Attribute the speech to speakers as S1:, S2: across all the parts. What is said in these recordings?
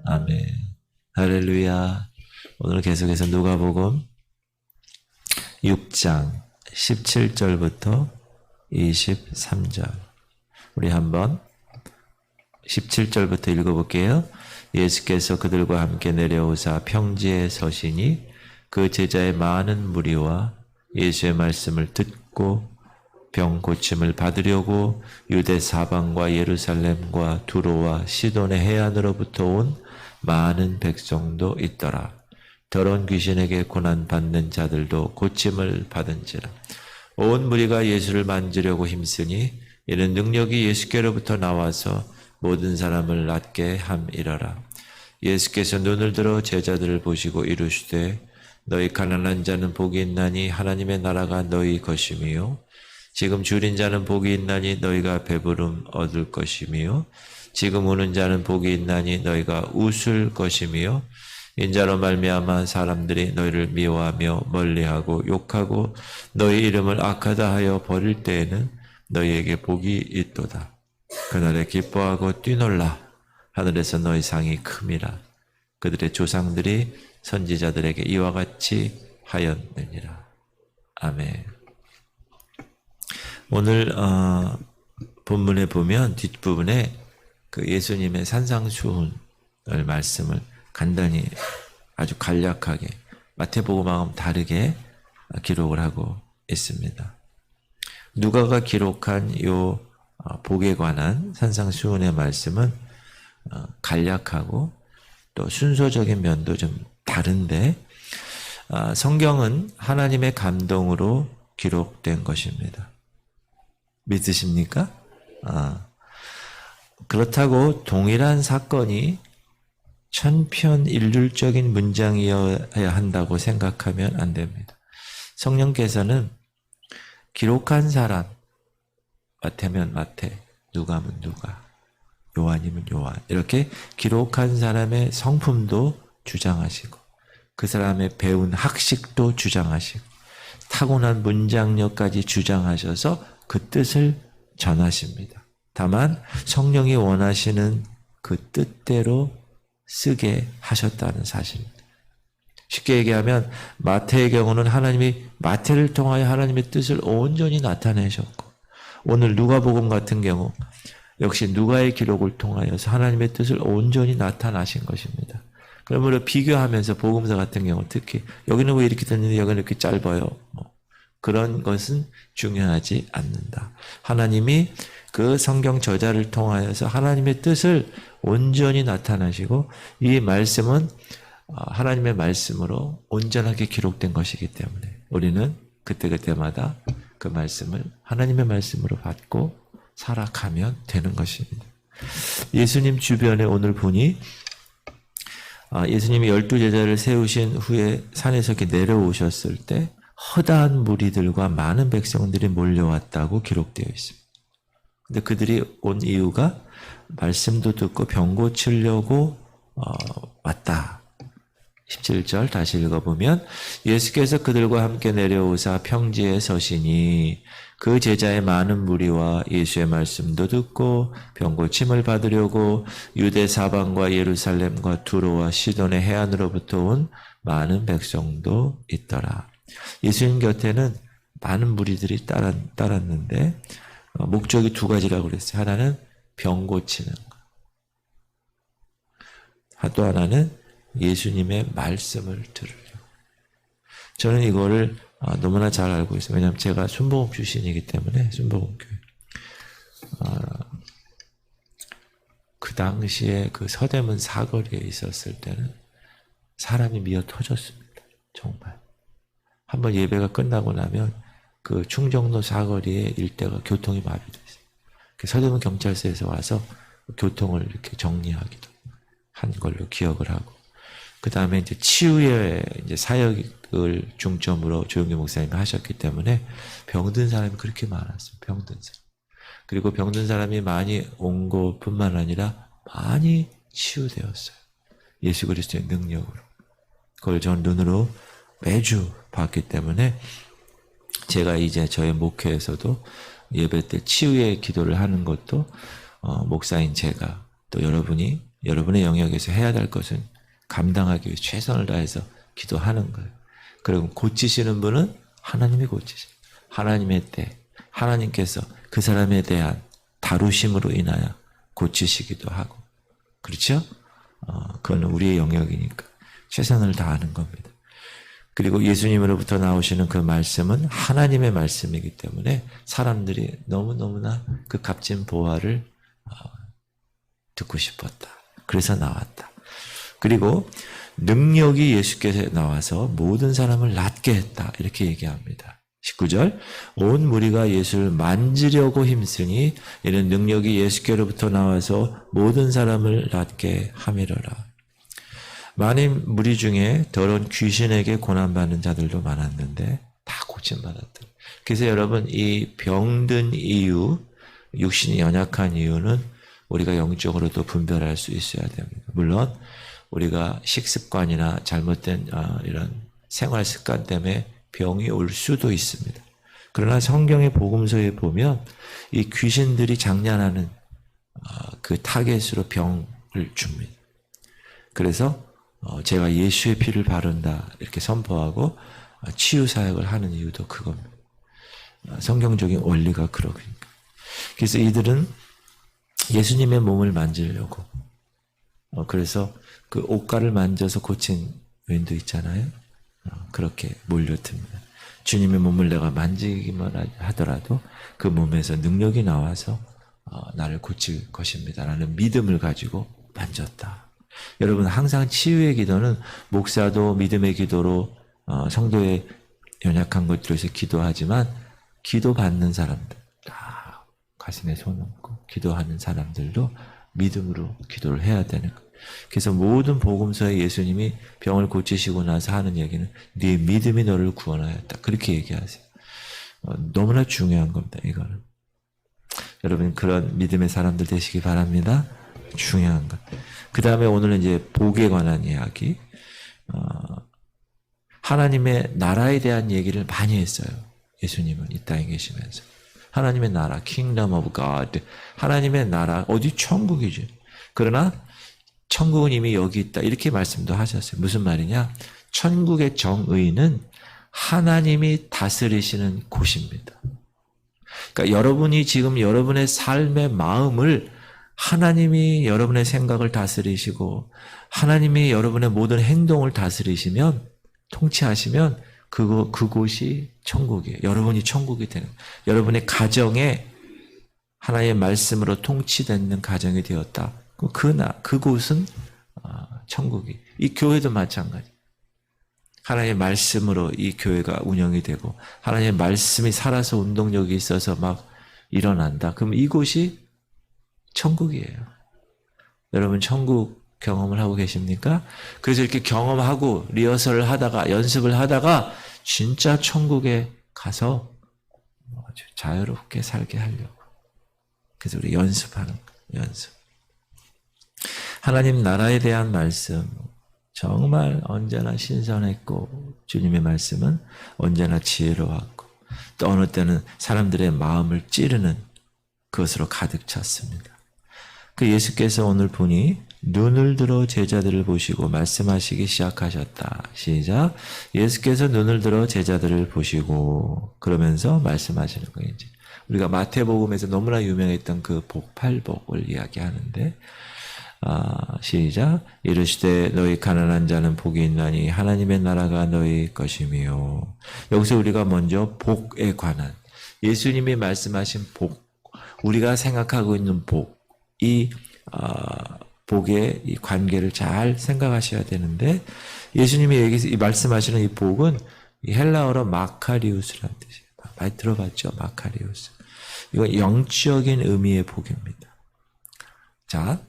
S1: 아멘. 할렐루야. 오늘 계속해서 누가복음 6장 17절부터 23절. 우리 한번 17절부터 읽어볼게요. 예수께서 그들과 함께 내려오사 평지에 서시니 그 제자의 많은 무리와 예수의 말씀을 듣고 병 고침을 받으려고 유대 사방과 예루살렘과 두로와 시돈의 해안으로부터 온 많은 백성도 있더라. 더러운 귀신에게 고난받는 자들도 고침을 받은지라. 온 무리가 예수를 만지려고 힘쓰니 이는 능력이 예수께로부터 나와서 모든 사람을 낫게 함이러라. 예수께서 눈을 들어 제자들을 보시고 이르시되 너희 가난한 자는 복이 있나니 하나님의 나라가 너희 것이며 지금 줄인 자는 복이 있나니 너희가 배부름 얻을 것이며 지금 우는 자는 복이 있나니 너희가 웃을 것이며 인자로 말미암아 사람들이 너희를 미워하며 멀리하고 욕하고 너희 이름을 악하다 하여 버릴 때에는 너희에게 복이 있도다. 그날에 기뻐하고 뛰놀라. 하늘에서 너희 상이 큼이라. 그들의 조상들이 선지자들에게 이와 같이 하였느니라. 아멘. 오늘 본문에 보면 뒷부분에 그 예수님의 산상수훈을 말씀을 간단히 아주 간략하게 마태복음하고 다르게 기록을 하고 있습니다. 누가가 기록한 요 복에 관한 산상수훈의 말씀은 간략하고 또 순서적인 면도 좀 다른데 성경은 하나님의 감동으로 기록된 것입니다. 믿으십니까? 그렇다고 동일한 사건이 천편일률적인 문장이어야 한다고 생각하면 안 됩니다. 성령께서는 기록한 사람, 마태면 마태, 누가면 누가, 요한이면 요한, 이렇게 기록한 사람의 성품도 주장하시고 그 사람의 배운 학식도 주장하시고 타고난 문장력까지 주장하셔서 그 뜻을 전하십니다. 다만 성령이 원하시는 그 뜻대로 쓰게 하셨다는 사실입니다. 쉽게 얘기하면 마태의 경우는 하나님이 마태를 통하여 하나님의 뜻을 온전히 나타내셨고 오늘 누가복음 같은 경우 역시 누가의 기록을 통하여서 하나님의 뜻을 온전히 나타나신 것입니다. 그러므로 비교하면서 복음서 같은 경우 특히 여기는 왜 이렇게 됐는데 여기는 이렇게 짧아요. 그런 것은 중요하지 않는다. 하나님이 그 성경 저자를 통하여서 하나님의 뜻을 온전히 나타나시고 이 말씀은 하나님의 말씀으로 온전하게 기록된 것이기 때문에 우리는 그때그때마다 그 말씀을 하나님의 말씀으로 받고 살아가면 되는 것입니다. 예수님 주변에 오늘 보니 예수님이 12제자를 세우신 후에 산에서 이렇게 내려오셨을 때 허다한 무리들과 많은 백성들이 몰려왔다고 기록되어 있습니다. 근데 그들이 온 이유가 말씀도 듣고 병 고치려고 왔다. 17절 다시 읽어보면 예수께서 그들과 함께 내려오사 평지에 서시니 그 제자의 많은 무리와 예수의 말씀도 듣고 병 고침을 받으려고 유대 사방과 예루살렘과 두로와 시돈의 해안으로부터 온 많은 백성도 있더라. 예수님 곁에는 많은 무리들이 따랐는데 목적이 두 가지라고 그랬어요. 하나는 병 고치는 것. 또 하나는 예수님의 말씀을 들으려고. 저는 이거를 너무나 잘 알고 있어요. 왜냐하면 제가 순복음 출신이기 때문에 순복음교회. 그 당시에 그 서대문 사거리에 있었을 때는 사람이 미어 터졌습니다. 정말. 한번 예배가 끝나고 나면 그 충정로 사거리에 일대가 교통이 마비됐어요. 서대문 경찰서에서 와서 교통을 이렇게 정리하기도 한 걸로 기억을 하고, 그 다음에 이제 치유의 이제 사역을 중점으로 조용기 목사님이 하셨기 때문에 병든 사람이 그렇게 많았어요. 병든 사람. 그리고 병든 사람이 많이 온 것뿐만 아니라 많이 치유되었어요. 예수 그리스도의 능력으로. 그걸 전 눈으로 매주 봤기 때문에 제가 이제 저의 목회에서도 예배 때 치유의 기도를 하는 것도 목사인 제가 또 여러분이 여러분의 영역에서 해야 될 것은 감당하기 위해 최선을 다해서 기도하는 거예요. 그리고 고치시는 분은 하나님이 고치시죠. 하나님의 때, 하나님께서 그 사람에 대한 다루심으로 인하여 고치시기도 하고. 그렇죠? 그건 우리의 영역이니까 최선을 다하는 겁니다. 그리고 예수님으로부터 나오시는 그 말씀은 하나님의 말씀이기 때문에 사람들이 너무너무나 그 값진 보화를 듣고 싶었다. 그래서 나왔다. 그리고 능력이 예수께서 나와서 모든 사람을 낫게 했다. 이렇게 얘기합니다. 19절 온 무리가 예수를 만지려고 힘쓰니 이는 능력이 예수께로부터 나와서 모든 사람을 낫게 함이로라. 많은 무리 중에 더러운 귀신에게 고난받는 자들도 많았는데 다 고침받았다. 그래서 여러분 이 병든 이유, 육신이 연약한 이유는 우리가 영적으로도 분별할 수 있어야 됩니다. 물론 우리가 식습관이나 잘못된 이런 생활 습관 때문에 병이 올 수도 있습니다. 그러나 성경의 복음서에 보면 이 귀신들이 장난하는 그 타겟으로 병을 줍니다. 그래서 제가 예수의 피를 바른다 이렇게 선포하고 치유 사역을 하는 이유도 그겁니다. 성경적인 원리가 그러니까. 그래서 이들은 예수님의 몸을 만지려고 그래서 그 옷가를 만져서 고친 왼도 있잖아요. 그렇게 몰려듭니다. 주님의 몸을 내가 만지기만 하더라도 그 몸에서 능력이 나와서 나를 고칠 것입니다. 라는 믿음을 가지고 만졌다. 여러분 항상 치유의 기도는 목사도 믿음의 기도로 성도의 연약한 것들을 위해서 기도하지만 기도받는 사람들 다 가슴에 손 얹고 기도하는 사람들도 믿음으로 기도를 해야 되는 거예요. 그래서 모든 복음서에 예수님이 병을 고치시고 나서 하는 얘기는 네 믿음이 너를 구원하였다. 그렇게 얘기하세요. 너무나 중요한 겁니다. 이거는. 여러분 그런 믿음의 사람들 되시기 바랍니다. 중요한 것. 그 다음에 오늘은 이제 복에 관한 이야기. 하나님의 나라에 대한 얘기를 많이 했어요. 예수님은 이 땅에 계시면서. 하나님의 나라, Kingdom of God. 하나님의 나라, 어디 천국이지. 그러나 천국은 이미 여기 있다. 이렇게 말씀도 하셨어요. 무슨 말이냐? 천국의 정의는 하나님이 다스리시는 곳입니다. 그러니까 여러분이 지금 여러분의 삶의 마음을 하나님이 여러분의 생각을 다스리시고 하나님이 여러분의 모든 행동을 다스리시면 통치하시면 그곳이 천국이에요. 여러분이 천국이 되는 여러분의 가정에 하나님의 말씀으로 통치되는 가정이 되었다. 그곳은 천국이. 이 교회도 마찬가지. 하나님의 말씀으로 이 교회가 운영이 되고 하나님의 말씀이 살아서 운동력이 있어서 막 일어난다. 그럼 이곳이 천국이에요. 여러분 천국 경험을 하고 계십니까? 그래서 이렇게 경험하고 리허설을 하다가 연습을 하다가 진짜 천국에 가서 아주 자유롭게 살게 하려고. 그래서 우리 연습하는 거예요. 연습. 하나님 나라에 대한 말씀 정말 언제나 신선했고 주님의 말씀은 언제나 지혜로웠고 또 어느 때는 사람들의 마음을 찌르는 그것으로 가득 찼습니다. 그 예수께서 오늘 보니 눈을 들어 제자들을 보시고 말씀하시기 시작하셨다. 시작. 예수께서 눈을 들어 제자들을 보시고 그러면서 말씀하시는 거예요. 이제 우리가 마태복음에서 너무나 유명했던 그 복팔복을 이야기하는데 시작. 이르시되 너희 가난한 자는 복이 있나니 하나님의 나라가 너희 것이며. 여기서 우리가 먼저 복에 관한 예수님이 말씀하신 복, 우리가 생각하고 있는 복, 이 복의 이 관계를 잘 생각하셔야 되는데 예수님이 여기서 말씀하시는 이 복은 이 헬라어로 마카리우스라는 뜻이에요. 많이 들어봤죠? 마카리우스. 이건 영적인 의미의 복입니다. 자,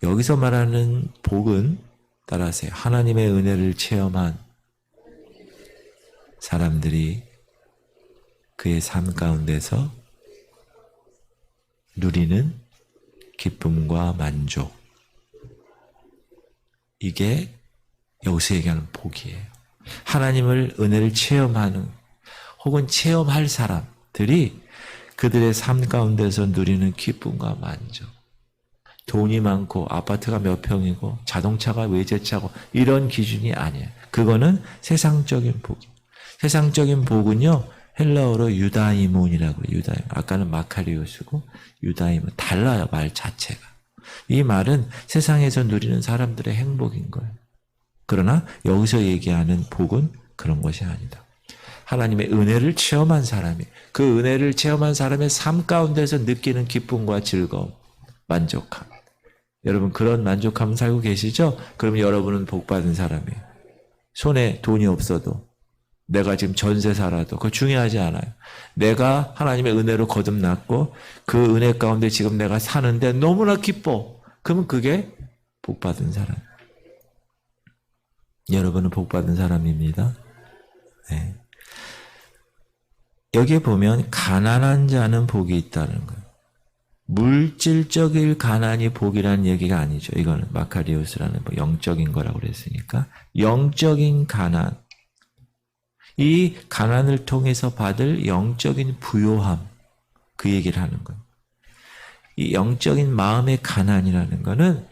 S1: 여기서 말하는 복은 따라하세요. 하나님의 은혜를 체험한 사람들이 그의 삶 가운데서 누리는 기쁨과 만족. 이게 여기서 얘기하는 복이에요. 하나님을 은혜를 체험하는 혹은 체험할 사람들이 그들의 삶 가운데서 누리는 기쁨과 만족. 돈이 많고 아파트가 몇 평이고 자동차가 외제차고 이런 기준이 아니에요. 그거는 세상적인 복이에요. 세상적인 복은요. 헬라어로 유다이몬이라고 그래요. 유다이몬. 아까는 마카리오스고 유다이몬. 달라요. 말 자체가. 이 말은 세상에서 누리는 사람들의 행복인 거예요. 그러나 여기서 얘기하는 복은 그런 것이 아니다. 하나님의 은혜를 체험한 사람이 그 은혜를 체험한 사람의 삶 가운데서 느끼는 기쁨과 즐거움, 만족함. 여러분 그런 만족함 살고 계시죠? 그럼 여러분은 복받은 사람이에요. 손에 돈이 없어도 내가 지금 전세 살아도 그거 중요하지 않아요. 내가 하나님의 은혜로 거듭났고 그 은혜 가운데 지금 내가 사는데 너무나 기뻐. 그러면 그게 복받은 사람. 여러분은 복받은 사람입니다. 네. 여기에 보면 가난한 자는 복이 있다는 거예요. 물질적인 가난이 복이라는 얘기가 아니죠. 이거는 마카리오스라는 영적인 거라고 그랬으니까. 영적인 가난. 이 가난을 통해서 받을 영적인 부요함. 그 얘기를 하는 거예요. 이 영적인 마음의 가난이라는 거는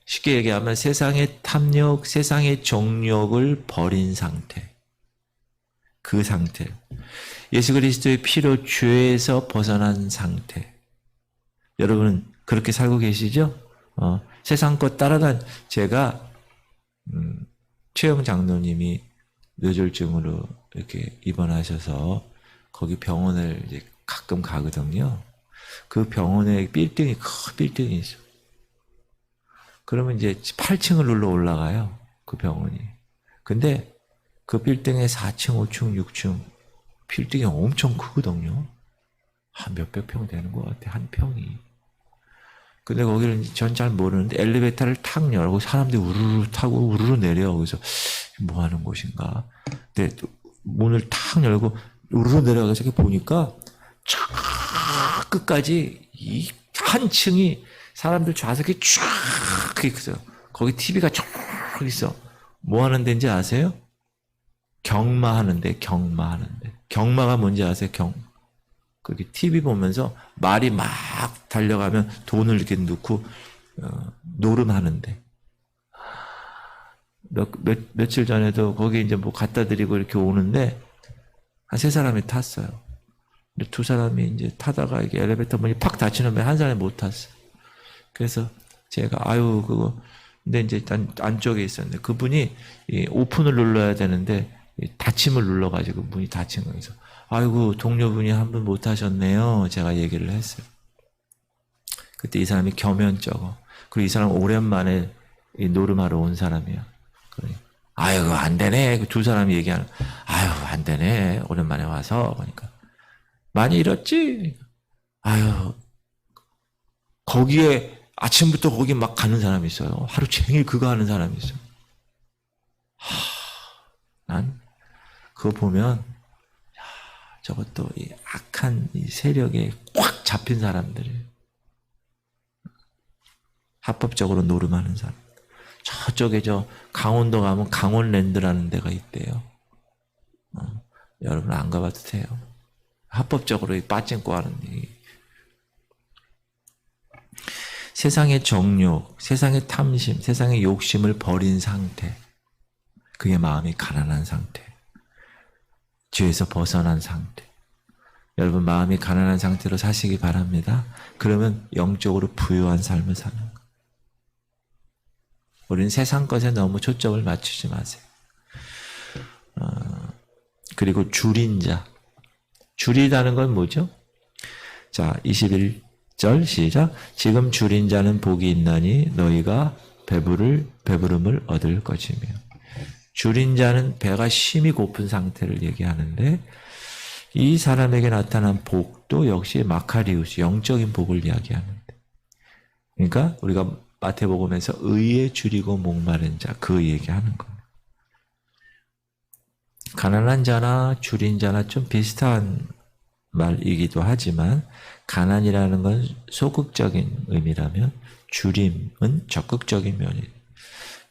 S1: 쉽게 얘기하면 세상의 탐욕, 세상의 정욕을 버린 상태. 그 상태. 예수 그리스도의 피로 죄에서 벗어난 상태. 여러분은 그렇게 살고 계시죠? 세상 것 따라다니. 제가 최영 장로님이 뇌졸중으로 이렇게 입원하셔서 거기 병원을 이제 가끔 가거든요. 그 병원에 빌딩이 큰 빌딩이 있어. 그러면 이제 8층을 눌러 올라가요. 그 병원이. 근데 그 빌딩에 4층, 5층, 6층 빌딩이 엄청 크거든요. 한 몇백 평 되는 것 같아. 한 평이. 근데 거기를 전 잘 모르는데 엘리베이터를 탁 열고 사람들이 우르르 타고 우르르 내려. 그래서 뭐 하는 곳인가. 근데 문을 탁 열고 우르르 내려가서 이렇게 보니까 쫙 끝까지 이 한 층이 사람들 좌석이 쫙 있어요. 거기 TV가 쫙 있어. 뭐 하는 데인지 아세요? 경마하는데, 경마하는데. 경마가 뭔지 아세요? 거기 TV 보면서 말이 막 달려가면 돈을 이렇게 넣고, 노름하는데. 며칠 전에도 거기 이제 뭐 갖다 드리고 이렇게 오는데, 한 3사람이 탔어요. 근데 2사람이 이제 타다가 이게 엘리베이터 문이 팍 닫히는데 한 사람이 못 탔어요. 그래서 제가, 그거, 근데 이제 안쪽에 있었는데, 그분이 오픈을 눌러야 되는데, 닫힘을 눌러가지고 문이 닫힌 거예요. 그래서 아이고 동료분이 한 분 못하셨네요. 제가 얘기를 했어요. 그때 이 사람이 겸연쩍어. 그리고 이 사람 오랜만에 노름하러 온 사람이야. 그러니 아이고 안 되네. 그 2사람이 얘기하는 아이고 안 되네. 오랜만에 와서 그러니까 많이 잃었지. 아유 거기에 아침부터 거기 막 가는 사람이 있어요. 하루 종일 그거 하는 사람이 있어요. 난 그거 보면 저것도 이 악한 이 세력에 꽉 잡힌 사람들, 합법적으로 노름하는 사람. 저쪽에 강원도 가면 강원랜드라는 데가 있대요. 여러분 안 가봐도 돼요. 합법적으로 빠찡고 하는 세상의 정욕, 세상의 탐심, 세상의 욕심을 버린 상태. 그게 마음이 가난한 상태. 죄에서 벗어난 상태. 여러분 마음이 가난한 상태로 사시기 바랍니다. 그러면 영적으로 부유한 삶을 사는 거예요. 우리는 세상 것에 너무 초점을 맞추지 마세요. 그리고 줄인 자. 줄이다는 건 뭐죠? 자, 21절 시작. 지금 줄인 자는 복이 있나니 너희가 배부름을 얻을 것이며. 줄인 자는 배가 심히 고픈 상태를 얘기하는데 이 사람에게 나타난 복도 역시 마카리우스, 영적인 복을 이야기하는데. 그러니까 우리가 마태복음에서 의에 줄이고 목마른 자, 그 얘기하는 겁니다. 가난한 자나 줄인 자나 좀 비슷한 말이기도 하지만 가난이라는 건 소극적인 의미라면 줄임은 적극적인 면이에요.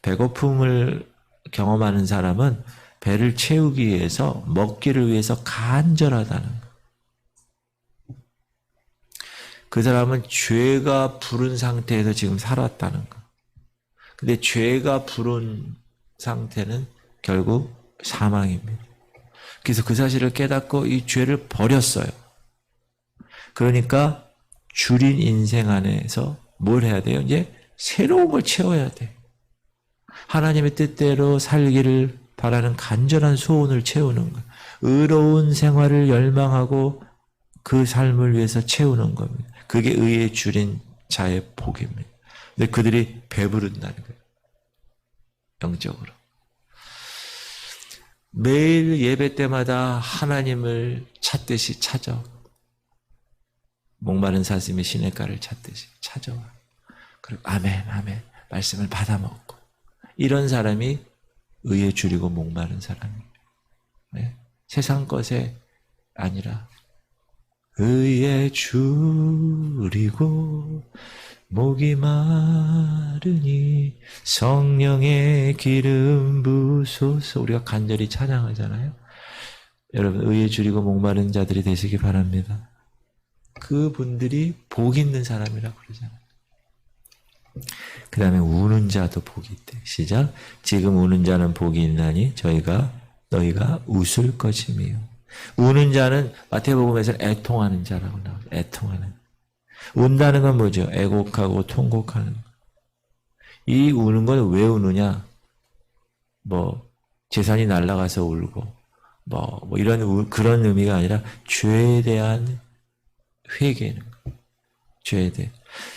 S1: 배고픔을 경험하는 사람은 배를 채우기 위해서 먹기를 위해서 간절하다는 거. 그 사람은 죄가 부른 상태에서 지금 살았다는 거. 근데 죄가 부른 상태는 결국 사망입니다. 그래서 그 사실을 깨닫고 이 죄를 버렸어요. 그러니까 줄인 인생 안에서 뭘 해야 돼요? 이제 새로운 걸 채워야 돼. 하나님의 뜻대로 살기를 바라는 간절한 소원을 채우는 것. 의로운 생활을 열망하고 그 삶을 위해서 채우는 겁니다. 그게 의에 줄인 자의 복입니다. 근데 그들이 배부른다는 거예요. 영적으로. 매일 예배 때마다 하나님을 찾듯이 찾아. 목마른 사슴이 시냇가를 찾듯이 찾아와. 그리고 아멘, 아멘. 말씀을 받아먹고. 이런 사람이 의에 줄이고 목마른 사람입니다. 네? 세상 것에 아니라 의에 줄이고 목이 마르니 성령의 기름 부소서. 우리가 간절히 찬양하잖아요. 여러분 의에 줄이고 목마른 자들이 되시기 바랍니다. 그분들이 복 있는 사람이라고 그러잖아요. 그 다음에 우는 자도 복이 있대. 시작. 지금 우는 자는 복이 있나니 너희가 웃을 것이며. 우는 자는 마태복음에서는 애통하는 자라고 나와요. 애통하는. 운다는 건 뭐죠? 애곡하고 통곡하는 거. 이 우는 건 왜 우느냐? 재산이 날아가서 울고 이런 그런 의미가 아니라 죄에 대한 회개는 거. 죄에 대해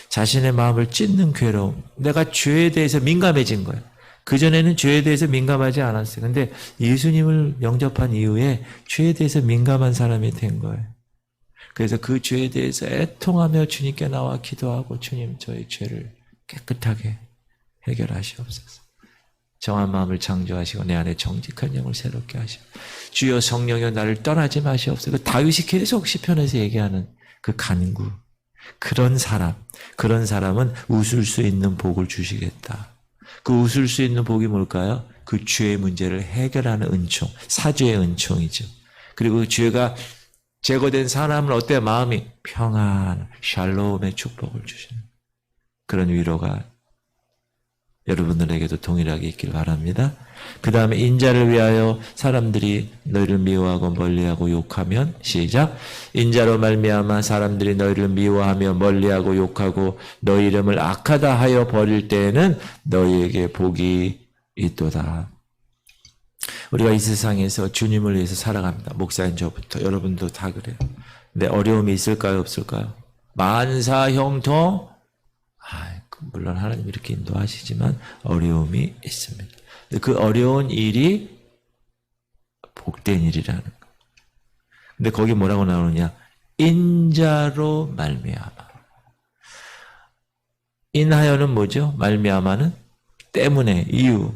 S1: 자신의 마음을 찢는 괴로움. 내가 죄에 대해서 민감해진 거예요. 그전에는 죄에 대해서 민감하지 않았어요. 근데 예수님을 영접한 이후에 죄에 대해서 민감한 사람이 된 거예요. 그래서 그 죄에 대해서 애통하며 주님께 나와 기도하고 주님 저의 죄를 깨끗하게 해결하시옵소서. 정한 마음을 창조하시고 내 안에 정직한 영을 새롭게 하시고 주여 성령여 나를 떠나지 마시옵소서. 다윗이 계속 시편에서 얘기하는 그 간구. 그런 사람은 웃을 수 있는 복을 주시겠다. 그 웃을 수 있는 복이 뭘까요? 그 죄의 문제를 해결하는 은총, 사죄의 은총이죠. 그리고 그 죄가 제거된 사람은 어때요? 마음이 평안, 샬롬의 축복을 주시는 그런 위로가 여러분들에게도 동일하게 있길 바랍니다. 그 다음에 인자를 위하여 사람들이 너희를 미워하고 멀리하고 욕하면 시작. 인자로 말미암아 사람들이 너희를 미워하며 멀리하고 욕하고 너희 이름을 악하다 하여 버릴 때에는 너희에게 복이 있도다. 우리가 이 세상에서 주님을 위해서 살아갑니다. 목사인 저부터 여러분도 다 그래요. 근데 어려움이 있을까요? 없을까요? 만사 형통 물론 하나님 이렇게 인도하시지만 어려움이 있습니다. 그 어려운 일이 복된 일이라는 거. 근데 거기 뭐라고 나오느냐? 인자로 말미암아. 인하여는 뭐죠? 말미암아는 때문에, 이유.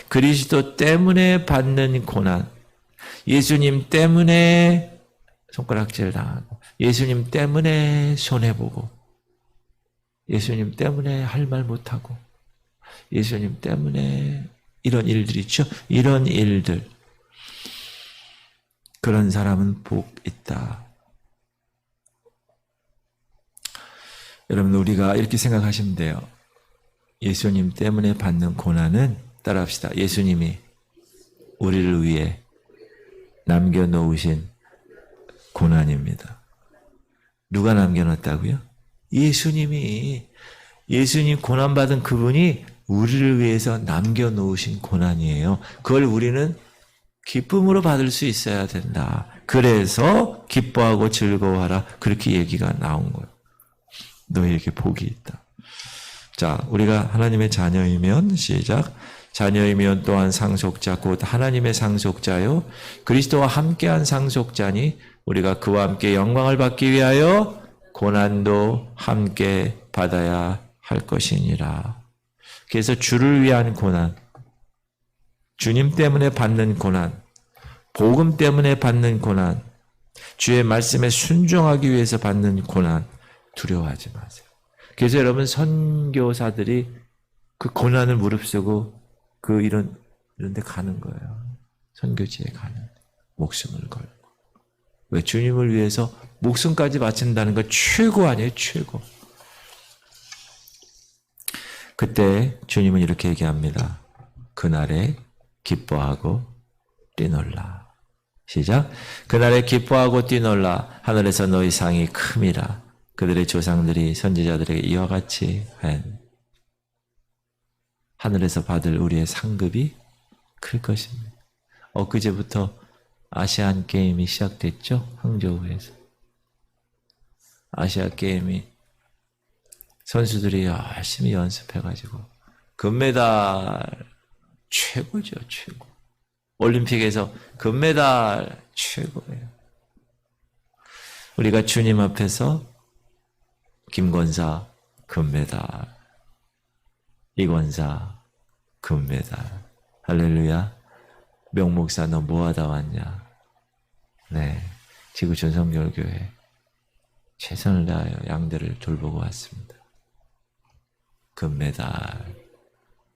S1: 그리스도 때문에 받는 고난. 예수님 때문에 손가락질 당하고 예수님 때문에 손해보고 예수님 때문에 할 말 못하고 예수님 때문에 이런 일들이 있죠. 이런 일들. 그런 사람은 복 있다. 여러분 우리가 이렇게 생각하시면 돼요. 예수님 때문에 받는 고난은 따라합시다. 예수님이 우리를 위해 남겨놓으신 고난입니다. 누가 남겨놨다고요? 예수님 고난받은 그분이 우리를 위해서 남겨놓으신 고난이에요. 그걸 우리는 기쁨으로 받을 수 있어야 된다. 그래서 기뻐하고 즐거워하라. 그렇게 얘기가 나온 거예요. 너희에게 복이 있다. 자, 우리가 하나님의 자녀이면 시작. 자녀이면 또한 상속자 곧 하나님의 상속자요 그리스도와 함께한 상속자니 우리가 그와 함께 영광을 받기 위하여 고난도 함께 받아야 할 것이니라. 그래서 주를 위한 고난, 주님 때문에 받는 고난, 복음 때문에 받는 고난, 주의 말씀에 순종하기 위해서 받는 고난 두려워하지 마세요. 그래서 여러분 선교사들이 그 고난을 무릅쓰고 이런 데 가는 거예요. 선교지에 가는 목숨을 걸고. 왜? 주님을 위해서 목숨까지 바친다는 거 최고 아니에요? 최고. 그때 주님은 이렇게 얘기합니다. 그날에 기뻐하고 뛰놀라. 시작. 그날에 기뻐하고 뛰놀라. 하늘에서 너희 상이 큼이라. 그들의 조상들이 선지자들에게 이와 같이 하였노라. 하늘에서 받을 우리의 상급이 클 것입니다. 엊그제부터 아시안 게임이 시작됐죠? 항저우에서. 아시아 게임이 선수들이 열심히 연습해가지고 금메달 최고죠, 최고. 올림픽에서 금메달 최고예요. 우리가 주님 앞에서 김권사 금메달, 이권사 금메달. 할렐루야. 명목사 너 뭐하다 왔냐? 네, 지구촌 성결교회 최선을 다하여 양들을 돌보고 왔습니다. 금메달.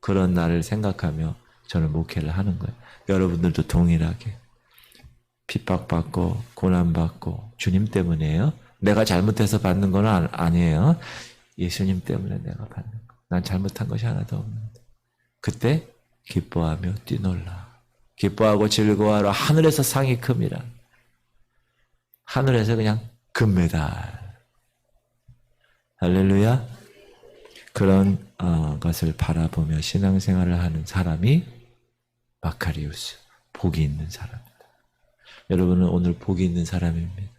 S1: 그런 날을 생각하며 저는 목회를 하는 거예요. 여러분들도 동일하게 핍박받고 고난받고 주님 때문이에요. 내가 잘못해서 받는 건 아니에요. 예수님 때문에 내가 받는 거. 난 잘못한 것이 하나도 없는데. 그때 기뻐하며 뛰놀라. 기뻐하고 즐거워하라. 하늘에서 상이 큼이라. 하늘에서 그냥 금메달. 할렐루야. 그런 것을 바라보며 신앙생활을 하는 사람이 마카리우스, 복이 있는 사람입니다. 여러분은 오늘 복이 있는 사람입니다.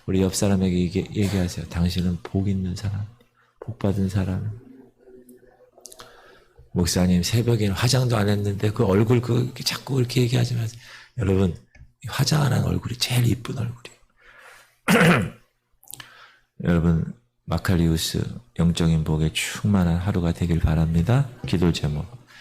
S1: 우리 옆 사람에게 얘기하세요. 당신은 복 있는 사람, 복 받은 사람. 목사님 새벽에 화장도 안 했는데 그 얼굴 자꾸 그렇게 얘기하지 마세요. 여러분 화장 안 한 얼굴이 제일 이쁜 얼굴이에요. 여러분 마카리우스 영적인 복에 충만한 하루가 되길 바랍니다. 기도 제목